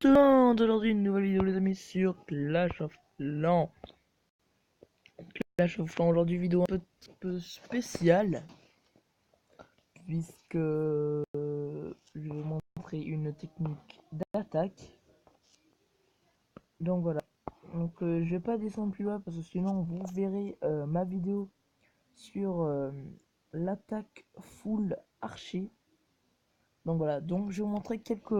Aujourd'hui une nouvelle vidéo les amis sur Clash of Clans. Clash of Clans aujourd'hui vidéo un peu spéciale puisque je vais vous montrer une technique d'attaque. Donc voilà. Donc je vais pas descendre plus bas parce que sinon vous verrez ma vidéo sur l'attaque full archer. Donc voilà, donc je vais vous montrer quelques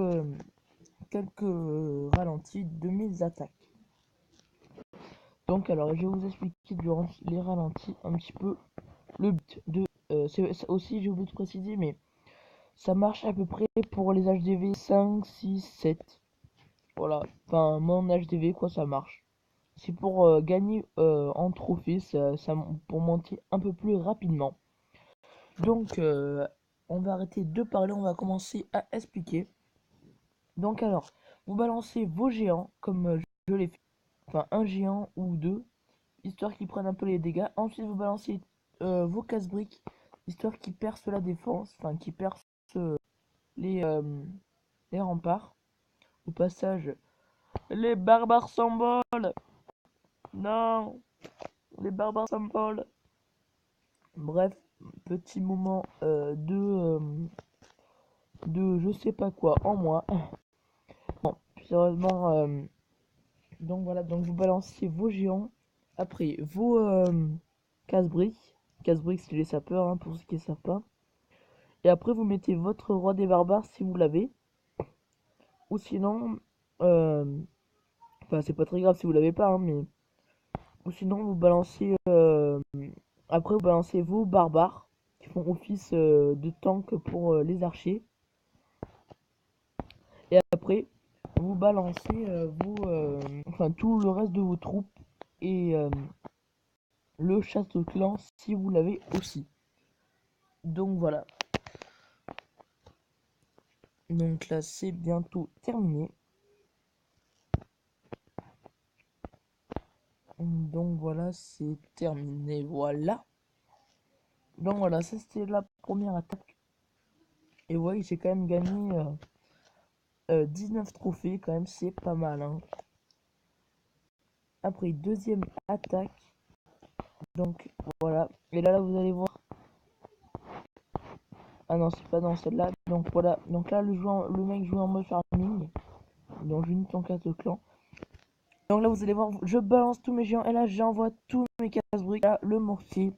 ralentis de mes attaques. Donc alors je vais vous expliquer durant les ralentis un petit peu le but de aussi j'ai oublié de préciser, mais ça marche à peu près pour les HDV 5, 6, 7. Voilà, enfin mon HDV quoi, ça marche. C'est pour gagner en trophée, pour monter un peu plus rapidement. Donc on va arrêter de parler, on va commencer à expliquer. Donc alors, vous balancez vos géants comme je l'ai fait, enfin un géant ou deux, histoire qu'ils prennent un peu les dégâts. Ensuite vous balancez vos casse-briques, histoire qu'ils percent la défense, enfin qu'ils percent les, euh, les remparts. Au passage, les barbares s'envolent. Non, les barbares s'envolent. Bref, petit moment de je sais pas quoi en moi. Bon, sérieusement, donc voilà, donc vous balancez vos géants, après vos casse-briques. Casse-briques c'est les sapeurs, hein, pour ceux qui ne savent pas. Et après vous mettez votre roi des barbares si vous l'avez. Ou sinon, enfin c'est pas très grave si vous l'avez pas, hein, mais ou sinon vous balancez après vous balancez vos barbares qui font office de tank pour les archers. Et après vous balancez enfin tout le reste de vos troupes et le chasse au clan si vous l'avez aussi. Donc voilà. Donc là c'est bientôt terminé. Donc voilà, c'est terminé. Voilà. Donc voilà, ça c'était la première attaque. Et ouais, j'ai quand même gagné 19 trophées, quand même, c'est pas mal. Hein. Après, deuxième attaque. Donc voilà. Et là, vous allez voir. Ah non, c'est pas dans celle-là. Donc voilà. Donc là, le mec joue en mode farming. Donc je ton casse de clan. Donc là, vous allez voir, je balance tous mes géants. Et là, j'envoie tous mes casse-briques. Là, le mortier.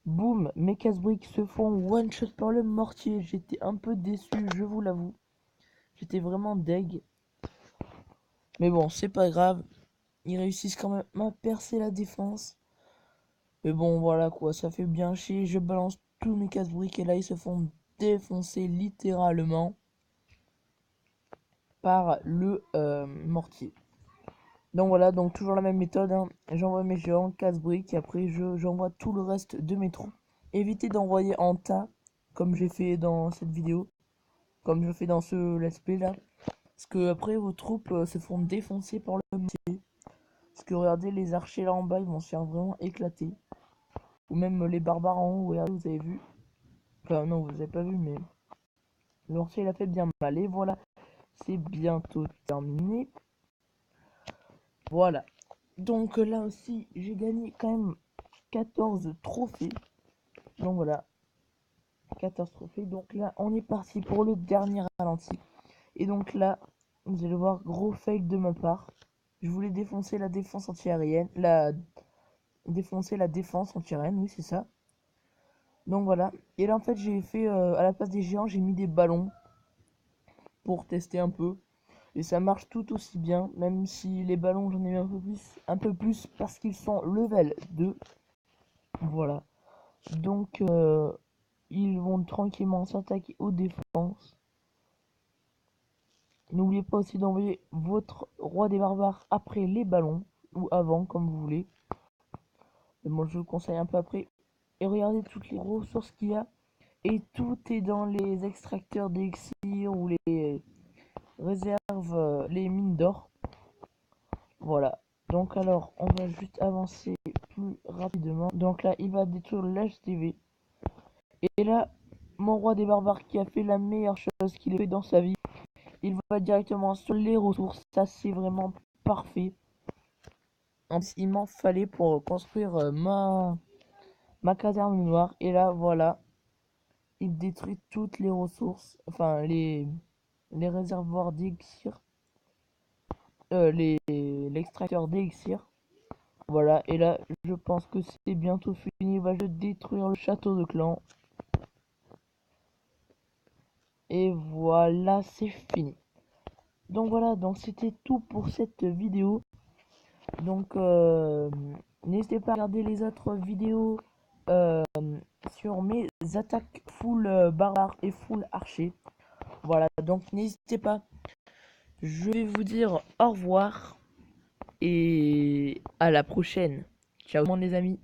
Boum, mes casse-briques se font one shot par le mortier. J'étais un peu déçu, je vous l'avoue. J'étais vraiment deg. Mais bon, c'est pas grave. Ils réussissent quand même à percer la défense. Mais bon, voilà quoi, ça fait bien chier. Je balance tous mes casse-briques et là, ils se font défoncer littéralement par le mortier. Donc voilà, donc toujours la même méthode. Hein. J'envoie mes géants, casse-briques et après, j'envoie tout le reste de mes troupes. Évitez d'envoyer en tas, comme j'ai fait dans cette vidéo. Comme je fais dans ce let's play là. Parce que après, vos troupes se font défoncer par le mortier. Parce que regardez, les archers là en bas, ils vont se faire vraiment éclater. Ou même les barbares en haut, regardez, vous avez vu. Enfin, non, vous avez pas vu, mais le mortier, il a fait bien mal. Et voilà, c'est bientôt terminé. Voilà. Donc là aussi, j'ai gagné quand même 14 trophées. Donc voilà, 14 trophées. Donc là, on est parti pour le dernier ralenti. Et donc là, vous allez voir, gros fail de ma part. Je voulais défoncer la défense antiaérienne. Défoncer la défense antiaérienne, oui, c'est ça. Donc voilà. Et là, en fait, j'ai fait, à la place des géants, j'ai mis des ballons pour tester un peu. Et ça marche tout aussi bien, même si les ballons, j'en ai eu un peu plus parce qu'ils sont level 2. Voilà. Donc, ils vont tranquillement s'attaquer aux défenses. N'oubliez pas aussi d'envoyer votre roi des barbares après les ballons, ou avant, comme vous voulez. Mais moi, je vous conseille un peu après. Et regardez toutes les ressources qu'il y a. Et tout est dans les extracteurs d'élixir ou les réserves, les mines d'or. Voilà. Donc alors, on va juste avancer plus rapidement. Donc là, il va détruire l'HTV. Et là, mon roi des barbares qui a fait la meilleure chose qu'il ait fait dans sa vie. il va directement sur les ressources. Ça, c'est vraiment parfait. Il m'en fallait pour construire ma caserne noire. Et là, voilà, il détruit toutes les ressources, enfin les réservoirs d'élixir, l'extracteur d'élixir. Voilà, et là, je pense que c'est bientôt fini. Il va juste détruire le château de clan. Et voilà, c'est fini. Donc voilà, donc c'était tout pour cette vidéo. Donc n'hésitez pas à regarder les autres vidéos euh, sur mes attaques full barbare et full archer. Voilà, donc n'hésitez pas. Je vais vous dire au revoir et à la prochaine. Ciao les amis.